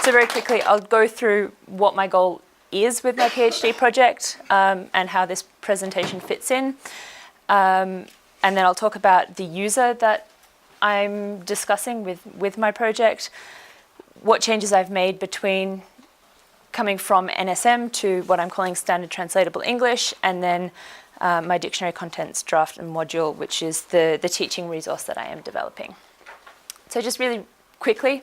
So very quickly, I'll go through what my goal is with my PhD project and how this presentation fits in. And then I'll talk about the user that I'm discussing with my project, what changes I've made between coming from NSM to what I'm calling Standard Translatable English, and then my dictionary contents draft and module, which is the teaching resource that I am developing. So just really quickly,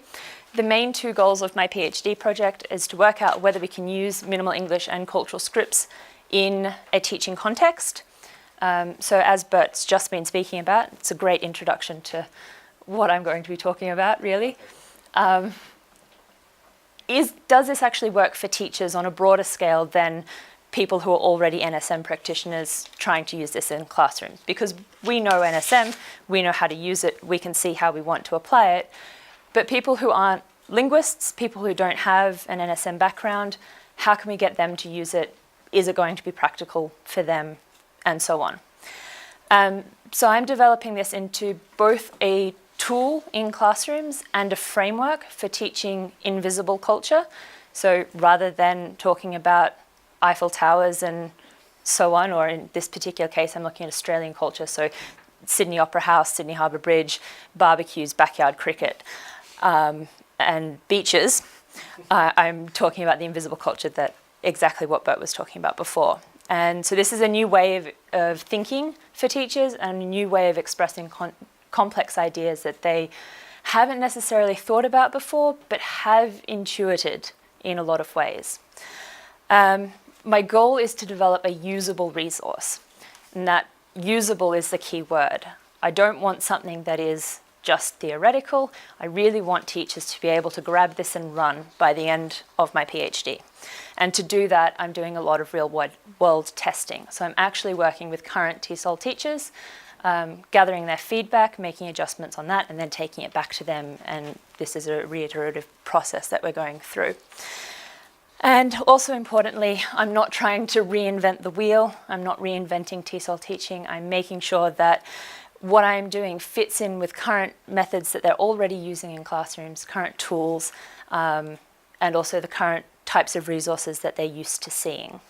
the main two goals of my PhD project is to work out whether we can use minimal English and cultural scripts in a teaching context. So as Bert's just been speaking about, it's a great introduction to what I'm going to be talking about, really. Does this actually work for teachers on a broader scale than people who are already NSM practitioners trying to use this in classrooms? Because we know NSM, we know how to use it, we can see how we want to apply it. But people who aren't linguists, people who don't have an NSM background, how can we get them to use it? Is it going to be practical for them? And so on. So I'm developing this into both a tool in classrooms and a framework for teaching invisible culture. So rather than talking about Eiffel Towers and so on, or in this particular case, I'm looking at Australian culture, so Sydney Opera House, Sydney Harbour Bridge, barbecues, backyard cricket, and beaches, I'm talking about the invisible culture, that exactly what Bert was talking about before. And so this is a new way of thinking for teachers and a new way of expressing complex ideas that they haven't necessarily thought about before, but have intuited in a lot of ways. My goal is to develop a usable resource, and that usable is the key word. I don't want something that is just theoretical. I really want teachers to be able to grab this and run by the end of my PhD. And to do that, I'm doing a lot of real-world testing. So I'm actually working with current TESOL teachers, gathering their feedback, making adjustments on that, and then taking it back to them. And this is a reiterative process that we're going through. And also importantly, I'm not trying to reinvent the wheel. I'm not reinventing TESOL teaching. I'm making sure that what I'm doing fits in with current methods that they're already using in classrooms, current tools, and also the current types of resources that they're used to seeing.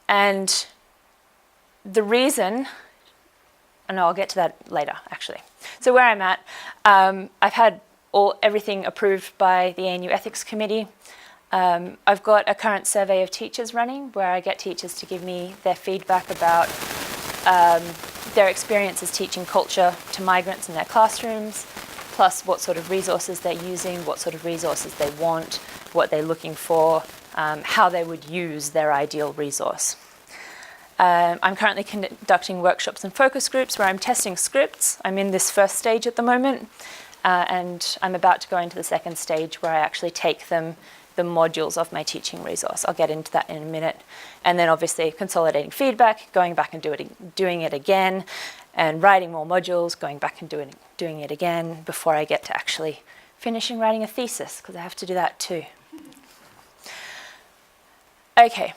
And the reason, and I'll get to that later, actually. So where I'm at, I've had everything approved by the ANU Ethics Committee. I've got a current survey of teachers running where I get teachers to give me their feedback about their experiences teaching culture to migrants in their classrooms, plus what sort of resources they're using, what sort of resources they want, what they're looking for, how they would use their ideal resource. I'm currently conducting workshops and focus groups where I'm testing scripts. I'm in this first stage at the moment, and I'm about to go into the second stage where I actually take the modules of my teaching resource. I'll get into that in a minute. And then obviously consolidating feedback, going back and doing it again, and writing more modules, going back and doing it again before I get to actually finishing writing a thesis, because I have to do that too. Okay,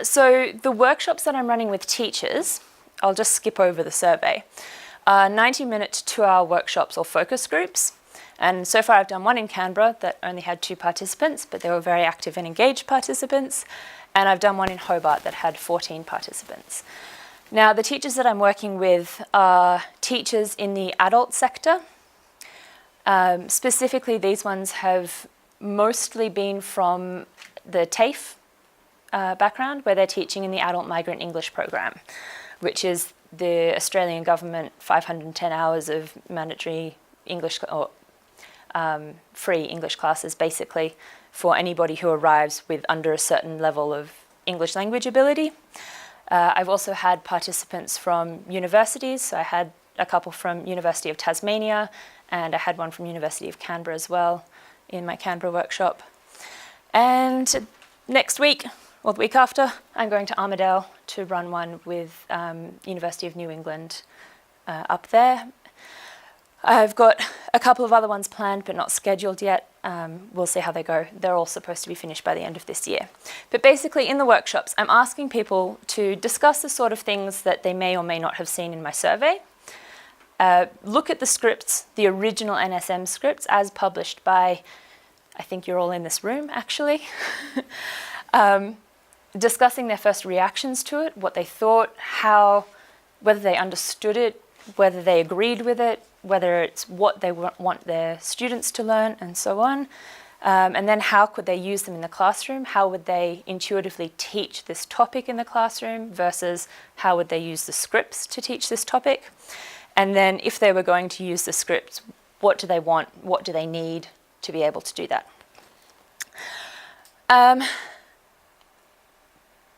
so the workshops that I'm running with teachers, I'll just skip over the survey, 90-minute to 2-hour workshops or focus groups. And so far I've done one in Canberra that only had 2 participants, but they were very active and engaged participants. And I've done one in Hobart that had 14 participants. Now, the teachers that I'm working with are teachers in the adult sector. Specifically, these ones have mostly been from the TAFE background, where they're teaching in the Adult Migrant English program, which is the Australian government 510 hours of mandatory English or free English classes, basically, for anybody who arrives with under a certain level of English language ability. I've also had participants from universities. So I had a couple from University of Tasmania, and I had one from University of Canberra as well in my Canberra workshop. And next week, or the week after, I'm going to Armidale to run one with University of New England up there. I've got a couple of other ones planned but not scheduled yet. We'll see how they go. They're all supposed to be finished by the end of this year. But basically in the workshops, I'm asking people to discuss the sort of things that they may or may not have seen in my survey. look at the scripts, the original NSM scripts as published by, I think you're all in this room actually, discussing their first reactions to it, what they thought, whether they understood it, whether they agreed with it, whether it's what they want their students to learn, and so on. And then how could they use them in the classroom? How would they intuitively teach this topic in the classroom versus how would they use the scripts to teach this topic? And then if they were going to use the scripts, what do they want? What do they need to be able to do that?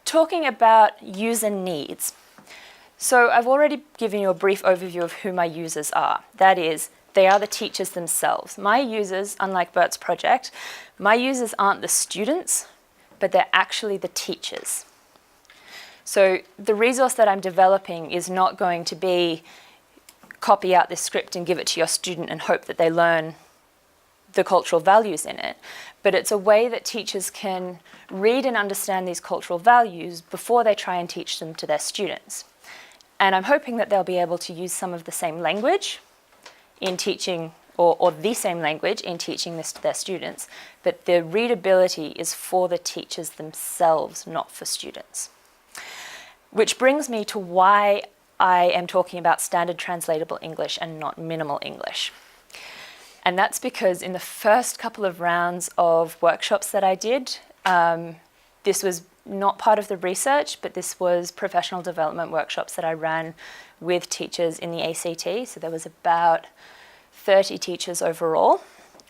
Talking about user needs. So I've already given you a brief overview of who my users are. That is, they are the teachers themselves. My users, unlike Bert's project, my users aren't the students, but they're actually the teachers. So the resource that I'm developing is not going to be copy out this script and give it to your student and hope that they learn the cultural values in it, but it's a way that teachers can read and understand these cultural values before they try and teach them to their students. And I'm hoping that they'll be able to use some of the same language in teaching, or the same language in teaching this to their students, but the readability is for the teachers themselves, not for students. Which brings me to why I am talking about Standard Translatable English and not Minimal English. And that's because in the first couple of rounds of workshops that I did, this was not part of the research, but this was professional development workshops that I ran with teachers in the ACT. So there was about 30 teachers overall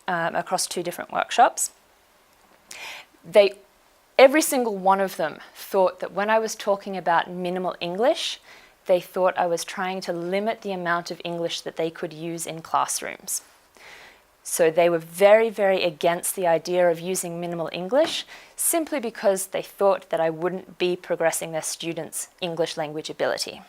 across 2 different workshops. Every single one of them thought that when I was talking about minimal English, they thought I was trying to limit the amount of English that they could use in classrooms. So they were very, very against the idea of using minimal English simply because they thought that I wouldn't be progressing their students' English language ability.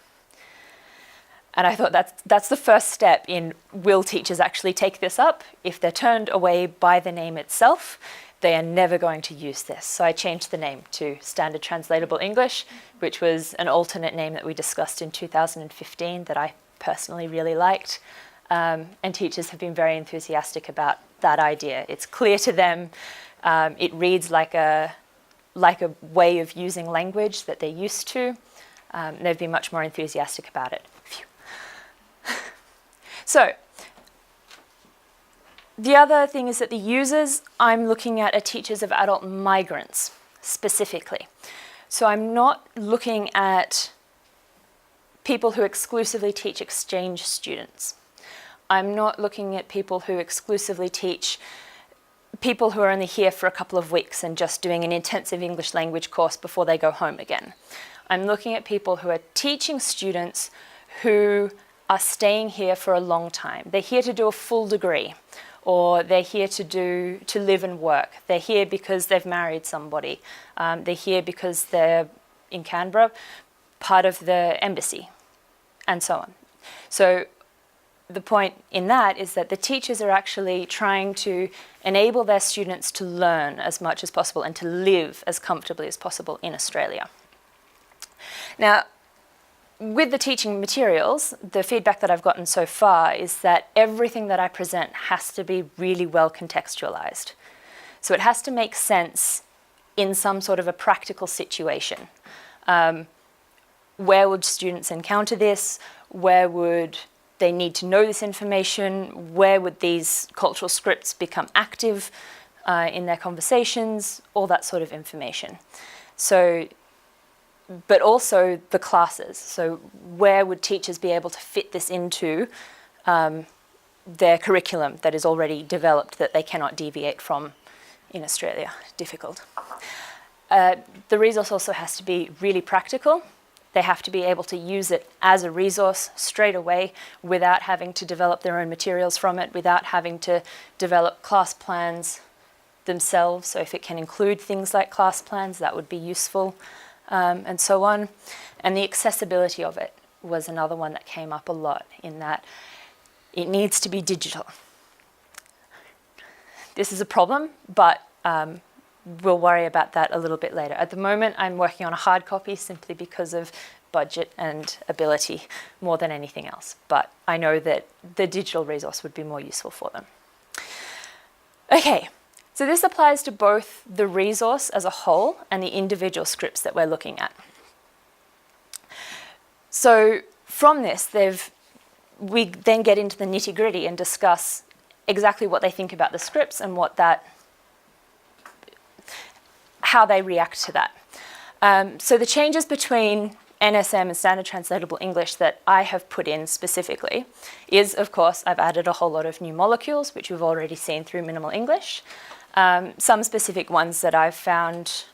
And I thought that's the first step in, will teachers actually take this up? If they're turned away by the name itself, they are never going to use this. So I changed the name to Standard Translatable English, which was an alternate name that we discussed in 2015 that I personally really liked. And teachers have been very enthusiastic about that idea. It's clear to them. It reads like a way of using language that they're used to. They've been much more enthusiastic about it. Phew. So the other thing is that the users I'm looking at are teachers of adult migrants specifically. So I'm not looking at people who exclusively teach exchange students. I'm not looking at people who exclusively teach people who are only here for a couple of weeks and just doing an intensive English language course before they go home again. I'm looking at people who are teaching students who are staying here for a long time. They're here to do a full degree, or they're here to live and work. They're here because they've married somebody. They're here because they're in Canberra, part of the embassy, and so on. So the point in that is that the teachers are actually trying to enable their students to learn as much as possible and to live as comfortably as possible in Australia. Now, with the teaching materials, the feedback that I've gotten so far is that everything that I present has to be really well contextualized. So it has to make sense in some sort of a practical situation. Where would students encounter this? Where would they need to know this information? Where would these cultural scripts become active in their conversations? All that sort of information. So, but also the classes. So where would teachers be able to fit this into their curriculum that is already developed that they cannot deviate from in Australia? Difficult. The resource also has to be really practical. They have to be able to use it as a resource straight away without having to develop their own materials from it, without having to develop class plans themselves. So if it can include things like class plans, that would be useful, and so on. And the accessibility of it was another one that came up a lot, in that it needs to be digital. This is a problem, but we'll worry about that a little bit later. At the moment, I'm working on a hard copy simply because of budget and ability more than anything else. But I know that the digital resource would be more useful for them. Okay, so this applies to both the resource as a whole and the individual scripts that we're looking at. So from this, we then get into the nitty-gritty and discuss exactly what they think about the scripts and how they react to that. So the changes between NSM and Standard Translatable English that I have put in specifically is, of course, I've added a whole lot of new molecules, which we've already seen through Minimal English. Some specific ones that I've found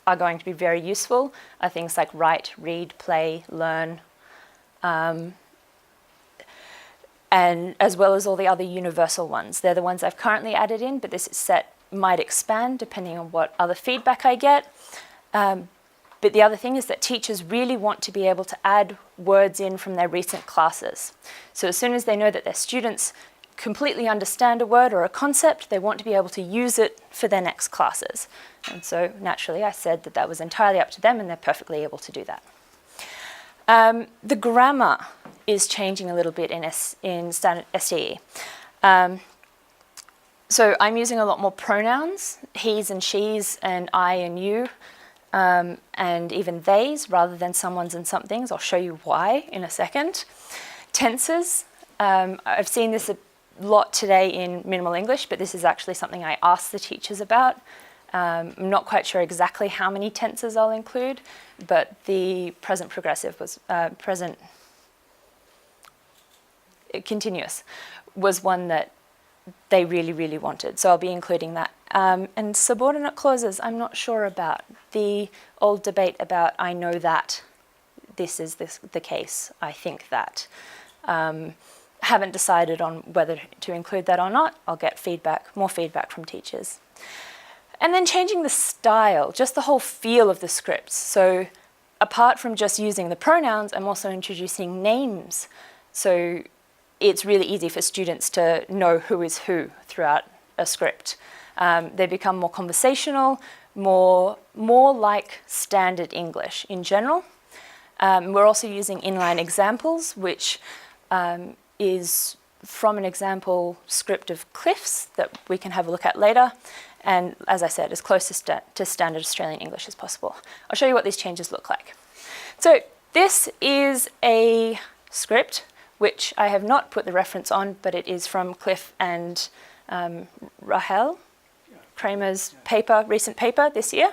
are going to be very useful are things like write, read, play, learn, and as well as all the other universal ones. They're the ones I've currently added in, but this set might expand depending on what other feedback I get. But the other thing is that teachers really want to be able to add words in from their recent classes. So as soon as they know that their students completely understand a word or a concept, they want to be able to use it for their next classes. And so naturally I said that that was entirely up to them and they're perfectly able to do that. The grammar is changing a little bit in standard STE. So I'm using a lot more pronouns, he's and she's and I and you, and even theys rather than someone's and somethings. I'll show you why in a second. Tenses, I've seen this a lot today in Minimal English, but this is actually something I asked the teachers about. I'm not quite sure exactly how many tenses I'll include, but the present progressive was present continuous was one that they really, really wanted. So I'll be including that. And subordinate clauses, I'm not sure about. The old debate about I know that this is the case, I think that. Haven't decided on whether to include that or not. I'll get more feedback from teachers. And then changing the style, just the whole feel of the scripts. So apart from just using the pronouns, I'm also introducing names. So it's really easy for students to know who is who throughout a script. They become more conversational, more like standard English in general. We're also using inline examples, which is from an example script of Cliff's that we can have a look at later. And as I said, as close to standard Australian English as possible. I'll show you what these changes look like. So this is a script which I have not put the reference on, but it is from Cliff and Rahel Kramer's recent paper this year.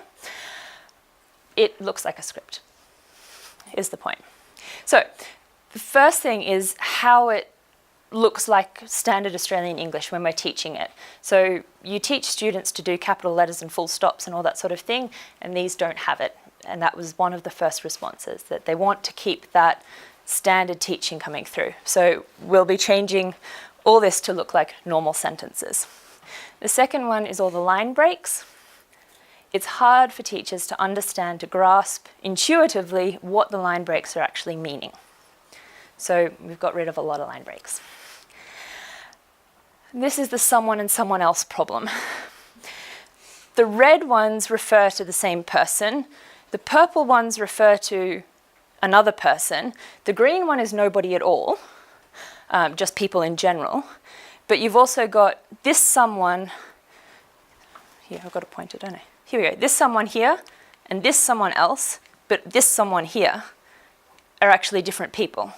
It looks like a script, is the point. So the first thing is how it looks like standard Australian English when we're teaching it. So you teach students to do capital letters and full stops and all that sort of thing, and these don't have it. And that was one of the first responses, that they want to keep that standard teaching coming through. So we'll be changing all this to look like normal sentences. The second one is all the line breaks. It's hard for teachers to understand, to grasp intuitively what the line breaks are actually meaning. So we've got rid of a lot of line breaks. This is the someone and someone else problem. The red ones refer to the same person. The purple ones refer to another person. The green one is nobody at all, just people in general. But you've also got this someone, here I've got a pointer, don't I? Here we go, this someone here and this someone else, but this someone here are actually different people.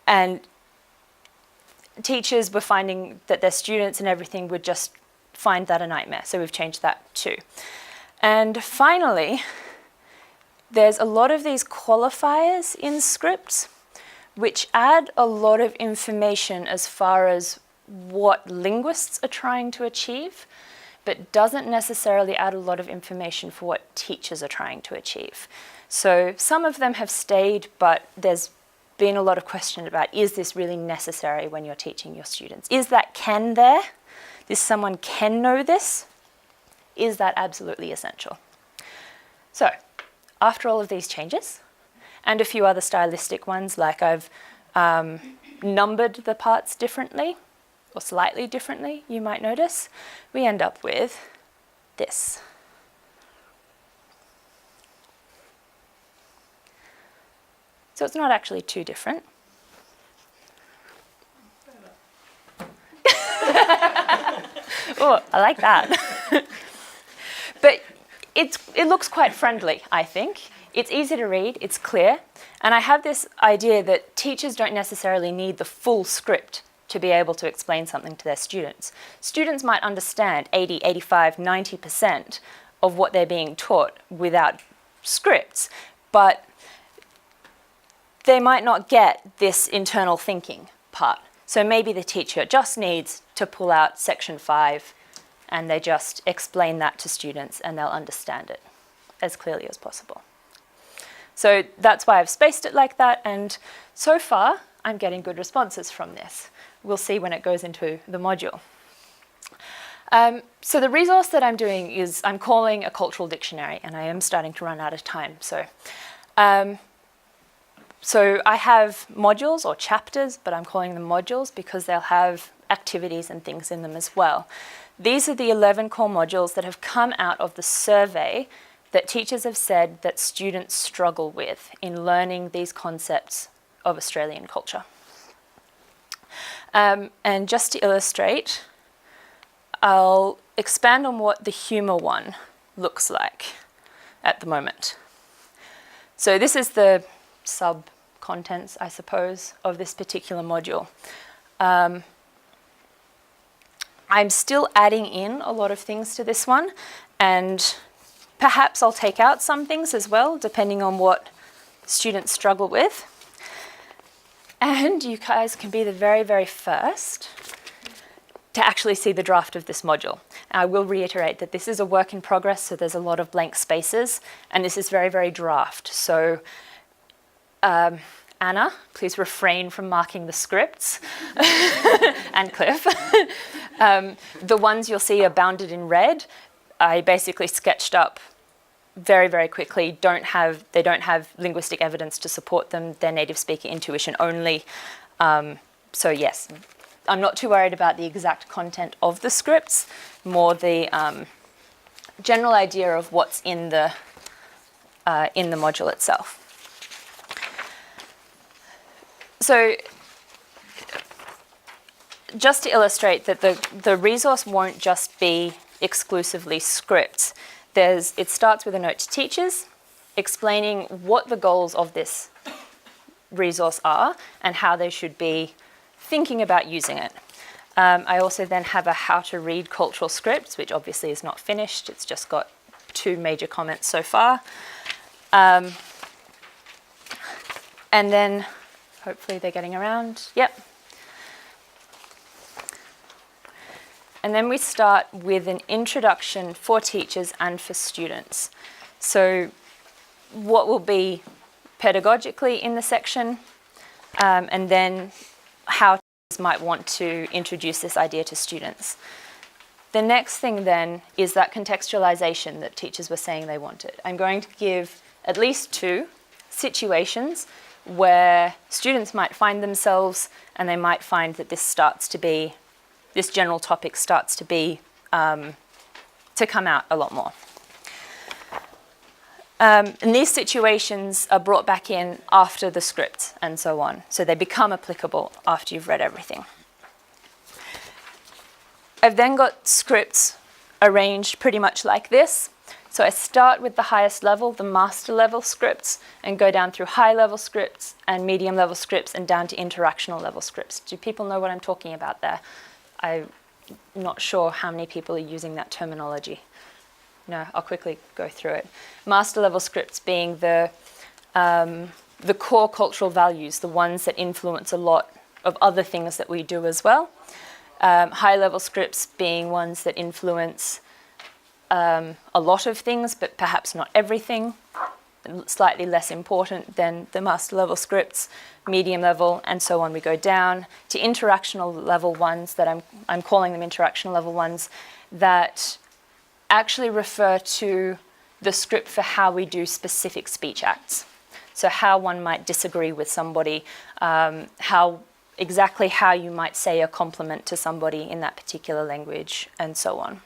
And teachers were finding that their students and everything would just find that a nightmare, so we've changed that too. And finally, there's a lot of these qualifiers in scripts which add a lot of information as far as what linguists are trying to achieve, but doesn't necessarily add a lot of information for what teachers are trying to achieve. So some of them have stayed, but there's been a lot of question about, is this really necessary when you're teaching your students? Is that can there? This someone can know this? Is that absolutely essential? So after all of these changes, and a few other stylistic ones, like I've numbered the parts differently, or slightly differently, you might notice, we end up with this. So it's not actually too different. Oh, I like that. But it looks quite friendly, I think. It's easy to read, it's clear, and I have this idea that teachers don't necessarily need the full script to be able to explain something to their students. Students might understand 80, 85, 90% of what they're being taught without scripts, but they might not get this internal thinking part. So maybe the teacher just needs to pull out section 5 and they just explain that to students and they'll understand it as clearly as possible. So that's why I've spaced it like that, and so far I'm getting good responses from this. We'll see when it goes into the module. So the resource that I'm doing is I'm calling a cultural dictionary, and I am starting to run out of time. So I have modules or chapters, but I'm calling them modules because they'll have activities and things in them as well. These are the 11 core modules that have come out of the survey that teachers have said that students struggle with in learning these concepts of Australian culture. And just to illustrate, I'll expand on what the humour one looks like at the moment. So this is the sub-contents, I suppose, of this particular module. I'm still adding in a lot of things to this one, and perhaps I'll take out some things as well, depending on what students struggle with. And you guys can be the very, very first to actually see the draft of this module. I will reiterate that this is a work in progress, so there's a lot of blank spaces, and this is very, very draft. So Anna, please refrain from marking the scripts, and Cliff. The ones you'll see are bounded in red. I basically sketched up very, very quickly. They don't have linguistic evidence to support them. They're native speaker intuition only. So yes, I'm not too worried about the exact content of the scripts, more the general idea of what's in the module itself. So just to illustrate that the resource won't just be exclusively scripts. It starts with a note to teachers explaining what the goals of this resource are and how they should be thinking about using it. I also then have a how to read cultural scripts, which obviously is not finished. It's just got 2 major comments so far. And then hopefully they're getting around. Yep. And then we start with an introduction for teachers and for students. So what will be pedagogically in the section, and then how teachers might want to introduce this idea to students. The next thing then is that contextualization that teachers were saying they wanted. I'm going to give at least 2 situations where students might find themselves and they might find that this general topic starts to come out a lot more. And these situations are brought back in after the script and so on. So they become applicable after you've read everything. I've then got scripts arranged pretty much like this. So I start with the highest level, the master level scripts, and go down through high level scripts and medium level scripts and down to interactional level scripts. Do people know what I'm talking about there? I'm not sure how many people are using that terminology. No, I'll quickly go through it. Master level scripts being the core cultural values, the ones that influence a lot of other things that we do as well. High level scripts being ones that influence a lot of things, but perhaps not everything, slightly less important than the master level scripts. Medium level, and so on. We go down to interactional level ones that I'm calling them interactional level ones that actually refer to the script for how we do specific speech acts. So how one might disagree with somebody, exactly how you might say a compliment to somebody in that particular language, and so on.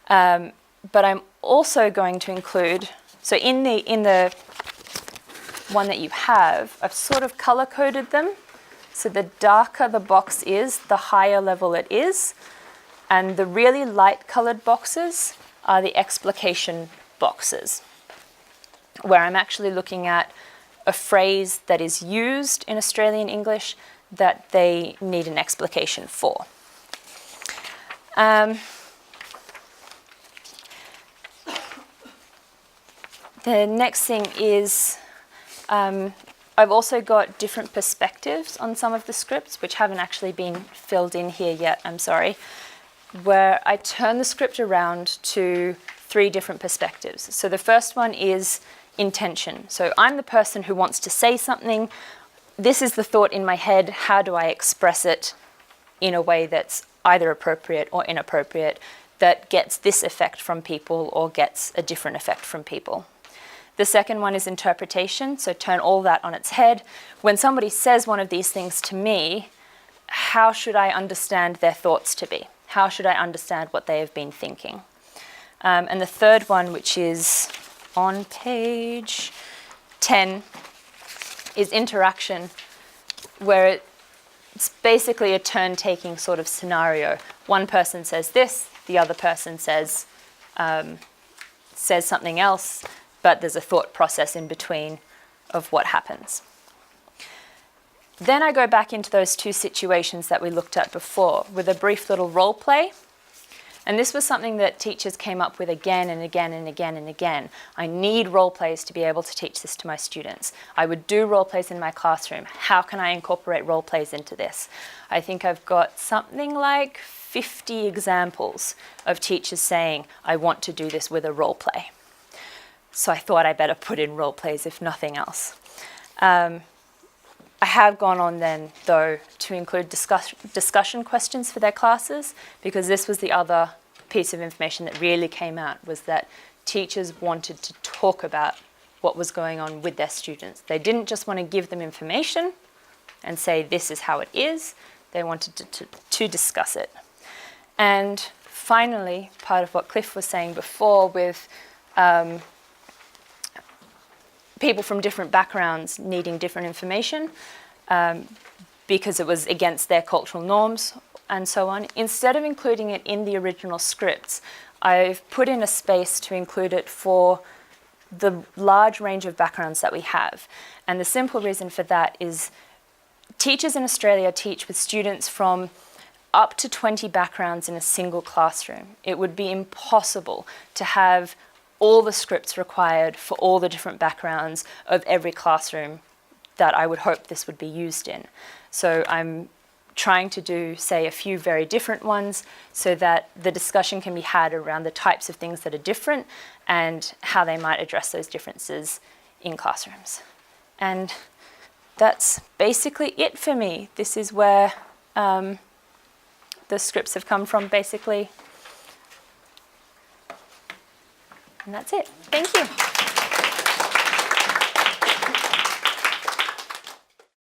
But I'm also going to include, so in the one that you have, I've sort of color-coded them. So the darker the box is, the higher level it is. And the really light-colored boxes are the explication boxes, where I'm actually looking at a phrase that is used in Australian English that they need an explication for. The next thing is I've also got different perspectives on some of the scripts, which haven't actually been filled in here yet, I'm sorry, where I turn the script around to 3 different perspectives. So the first one is intention. So I'm the person who wants to say something. This is the thought in my head. How do I express it in a way that's either appropriate or inappropriate, that gets this effect from people or gets a different effect from people? The second one is interpretation, so turn all that on its head. When somebody says one of these things to me, how should I understand their thoughts to be? How should I understand what they have been thinking? And the third one, which is on page 10, is interaction, where it's basically a turn-taking sort of scenario. One person says this, the other person says something else, but there's a thought process in between of what happens. Then I go back into those 2 situations that we looked at before with a brief little role play. And this was something that teachers came up with again and again and again and again. I need role plays to be able to teach this to my students. I would do role plays in my classroom. How can I incorporate role plays into this? I think I've got something like 50 examples of teachers saying, I want to do this with a role play. So I thought I better put in role plays if nothing else. I have gone on then, though, to include discussion questions for their classes, because this was the other piece of information that really came out, was that teachers wanted to talk about what was going on with their students. They didn't just want to give them information and say, this is how it is. They wanted to discuss it. And finally, part of what Cliff was saying before with people from different backgrounds needing different information because it was against their cultural norms and so on. Instead of including it in the original scripts, I've put in a space to include it for the large range of backgrounds that we have. And the simple reason for that is teachers in Australia teach with students from up to 20 backgrounds in a single classroom. It would be impossible to have all the scripts required for all the different backgrounds of every classroom that I would hope this would be used in. So I'm trying to do, say, a few very different ones so that the discussion can be had around the types of things that are different and how they might address those differences in classrooms. And that's basically it for me. This is where the scripts have come from, basically. And that's it. Thank you.